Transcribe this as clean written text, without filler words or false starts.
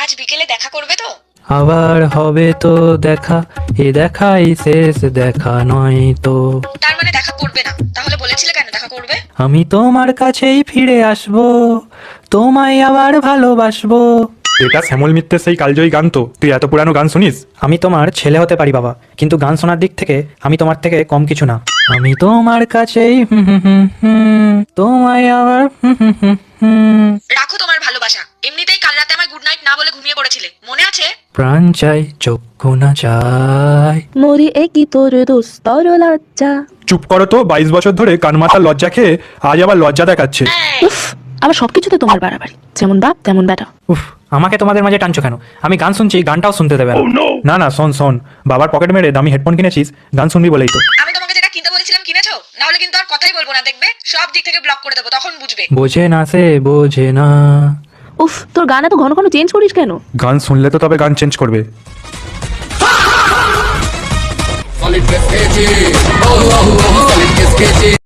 আজ বিকেলে দেখা করবে তো? আবার হবে তো দেখা, এ দেখাই শেষ দেখা নয় তো। তার মানে দেখা করবে না? তাহলে বলেছিলে কেন দেখা করবে? আমি তোমার কাছেই ফিরে আসবো, তোমায় আবার ভালোবাসবো। এটা শ্যামল মিত্রের সেই কালজয়ী গান তো? তুই এত পুরানো গান শুনিস? আমি তোমার ছেলে হতে পারি বাবা, কিন্তু গান শোনার দিক থেকে আমি তোমার থেকে কম কিছু না। আমি তোমার কাছেই তোমায় আবার রাখো তোমার ভালোবাসা। এমনিতেই কাল রাতে আমায় গুড নাইট না বলে ঘুমিয়ে পড়েছিলে, মনে আছে? প্রাণ চাই চক্ষু না চাই। মরি একই তোর দোস্তর লজ্জা। চুপ করো তো, 22 বছর ধরে কানমাতার লজ্জা খেয়ে আজ আবার লজ্জা দেখাচ্ছে। উফ, আবার সবকিছুতে তোমার বাড়াবাড়ি, যেমন বাপ তেমন বেটা। উফ, আমাকে তোমাদের মাঝে টানছো কেন? আমি গান শুনছি, গানটাও শুনতে দেবে না। না না, শোন শোন, বাবার পকেট মেরে দামি হেডফোন কিনেছিস গান শুনবি বলেই তো। আমি তোমাকে যেটা কিনতে বলেছিলাম কিনেছো? না হলে কিন্তু আর কথাই বলবো না, দেখবে সব দিক থেকে ব্লক করে দেবো, তখন বুঝবে। বোঝে না সে বোঝে না। উফ, তোর গান এত ঘন ঘন চেঞ্জ করিস কেন? গান শুনলে তো তবে গান চেঞ্জ করবে। Solid biscuit, oh oh oh, solid biscuit.